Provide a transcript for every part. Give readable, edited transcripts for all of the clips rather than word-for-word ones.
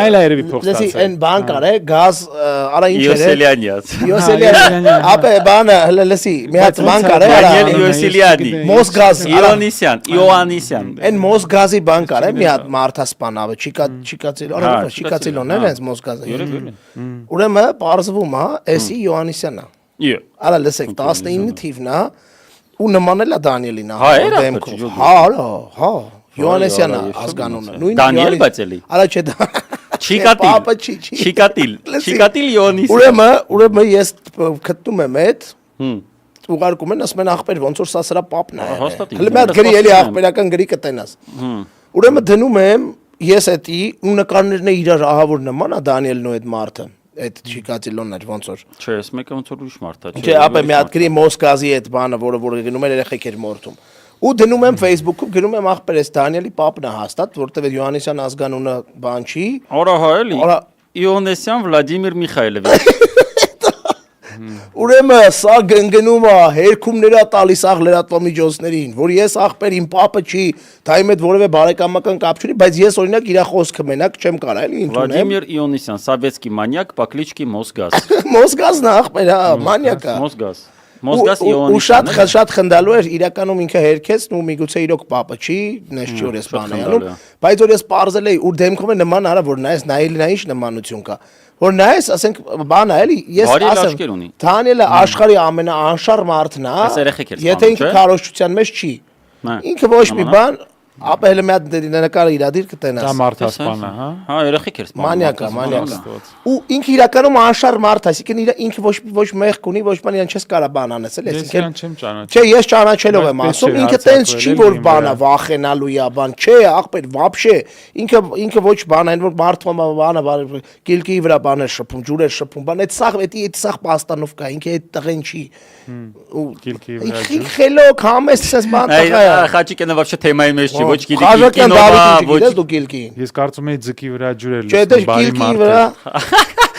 Նայլա երևի փող լսի ստացել։ այն բան կար է գազ արա ինչ էր Յոսելյանյաց։ Յոսելյան ապե բանը հələ լսի մի հատ բան կար է Դանիել Յոսելյանի։ Մոսգազ Յոաննիսյան։ Այն Մոսգազի բան կար է մի հատ մարդասպանավը Չիկացիլոնն է հենց Մոսգազը ուրեմն բարձվում է էսի Յոաննիսյանա Արա լսեք 19 թիվն է ու նմանել է Դանիելին դեմքով հա Յոաննիսյանա ազգանունը նույն Դանիել բայց էլի Արա չէ Չիկատիլ Յոաննիսյան Ուրեմն ես գտնում եմ այդ ուղարկում են ասում են ախպեր ոնց որ սա սրա պապն է հələ մի հատ գրի էլի ախպերական գրի կտենաս ուրեմն դնում եմ ես էդի ու նկարներն է իրար ահավոր նման է Դանիելն ու այդ մարդը այդ Չիկատիլոնն էր ոնց որ Չէ, ես մեկը ոնց որ ուրիշ մարդ է Չէ, ապա մի հատ գրի Մոսկազի այդ բանը, որը գնում էր երեխեք էր մորթում։ Ու դնում եմ Facebook-ում, գնում եմ ախպերես Դանիելի պապն է հաստատ, որտեղ Յոհաննիսյան ազգանունը բան չի։ Արա հա էլի։ Իոնեսյան Վլադիմիր Միխայելովիչ։ Ուրեմն սա գնգնում է հերքումներ է տալիս աղ լրատվամիջոցներին, որ ես ախպեր իմ պապը չի, դա իմ հետ որևէ բարեկամական կապ չունի, բայց ես օրինակ իր խոսքը մենակ չեմ կարա էլի ընդունեմ։ Վլադիմիր Իոնեսյան, սովետский маньяк по кличке Մոսգազ։ Մոսգազն է ախպեր, հա, մանյակ է։ Մոսգազ Իոնեսյան։ Ու շատ խնդալու էր իրականում ինքը հերքեց, ու միգուցե իրոք պապը չի, նես չի որ ես բան է անում, բայց որ ես parzել էի ու դեմքով է նման արա որ նայես նայելին ինչ նմանություն կա։ Որ նայես, ասենք, բան է էլի, ես ասեմ, Դանիելը աշխարհի ամենաանշարժ մարդն է, եթե ինքը քարոզչության մեջ չի։ Ինքը ոչ մի բան, ապա հենց մի հատ նկարը իր դիր կտենաս։ Դա մարդասպան է, հա։ Հա, երեխեք էր սպանում։ Մանյակ։ Ու ինքը իրականում անշարժ մարդ է, այսինքն ինքը ոչ մեղք ունի, ոչ բան իրան չես կարա բան անես, էլի, այսինքն։ Չէ, ես ճանաչելով եմ ասում, ինքը տենց չի որ բանա վախենալու է, բան, չէ, ախպեր, вообще, ինքը ոչ բան այն որ մարդը բանը գիլկի վրա բան է շփում, ջուր է շփում, բան, այդ սաղ պաստանով կա, ինքը այդ տղեն չի։ Գիլկի վրա։ Ինքը խելոք համես ես բան տղա է։ Խաչիկենը вообще թեմայի մեջ չի, ոչ Խաչիկյան Դավիթը գիտես դու գիլկի։ Ես կարծում եի ձկի վրա ջուրել Չէ, դե գիլկի վրա։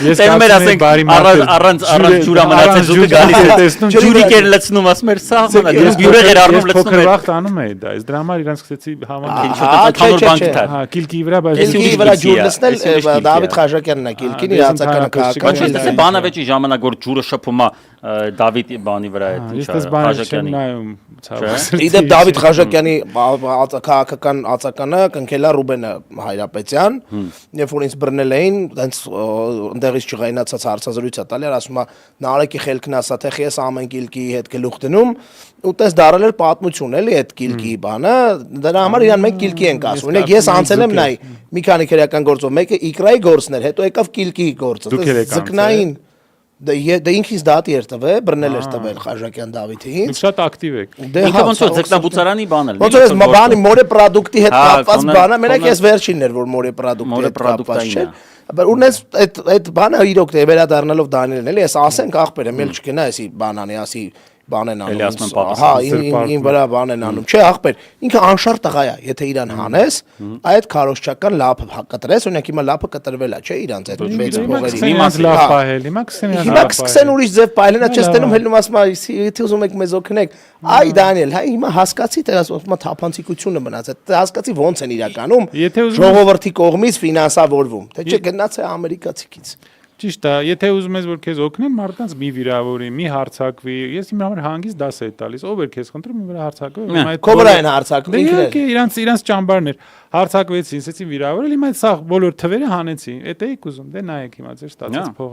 Ես Տենում էր ասենք առանց ջուրա մնացած ու գալիս է տեսնում ջուրիկ էր լցնում ասում էր սա մնա ես բյուրեղ էր առնում լցնում էր վախտ անում էի դա ես դրա համար իրանց սկսեցի համանել քանոր բանկ տար հա գիլկի վրա բայց գիլկի վրա ջուր լցնել Դավիթ Խաչիկյանն է գիլկին իր հացականը Ոչ ես բանավեճի ժամանակ որ ջուրը շփում է Դավիթ բանի վրա է Խաչիկյանի Իդեպ Դավիթ Խաչիկյանի քաղաքական ածականը կնքելա Ռուբենը Հայրապետյան երբ որ ինձ բռնել էին այնց ընդեղից չղայնացած հարցազրույց է տալի ասում է նարեկի խելքն ասա թե ես ամեն գիլկի հետ գլուխ դնում ու տես դարել էր պատմություն էլի այդ գիլկի բանը դրա համար իրան մենք գիլկի ենք ասում օրինակ ես անցել եմ նայ մի քանի քրեական գործով մեկը իկրայի գործն էր հետո եկավ գիլկի գործը զկնային Դա ինքից դատի էր տվել, բռնել էր տվել Խաչիկյան Դավիթին։ Շատ ակտիվ եք։ Ինքը ոնց որ ձկնաբուծարանի բան էր։ Ոնց որ բանի մորե պրոդուկտի հետ կապված բանը, մենակ ես վերջինն էր որ մորե պրոդուկտի հետ կապված չէ։ Բայց ունես այդ բանը իրոք դե վերադառնալով Դանիելն էլի, ես ասենք ախպեր եմ, ել չգնա էսի բանանի, ասի բան են անում։ Հա, ին վրա բան են անում։ Չէ, ախպեր, ինքը անշարժ տղա է, եթե իրան հանես, այդ քարոզչական լափը կտրես, օրինակ հիմա լափը կտրվել է, չէ, իրանց այդ մեծ փողերի։ Հիմա լափ պահել, հիմա կսկսեն ուրիշ ձև պահելն, չես տենում հելնում ասում եթե ուզում եք մեզ օգնեք։ Այ Դանիել, հա հիմա հասկացի թե ասում թափանցիկությունը մնաց, հասկացի ոնց են իրականում ժողովրդի կողմից ֆինանսավորվում, թե չէ գնաց է ամերիկացիքից։ Ճիշտ է, եթե ուզում ես որ քեզ օգնեն, մարդկանց մի վիրավորի, մի հարցակվի, ես իմ համար հանգիստ դաս եմ տալիս, ով էր քեզ խնդրում, մի վրա հարցակվի, քո վրա են հարցակվում ինքներ։ Իրանց ճամբարներ հարցակվեցին, ասեցին վիրավորել, հիմա այդ սա բոլոր թվերը հանեցի, էդ էիք ուզում, դե նայեք հիմա ձեր ստացած փողը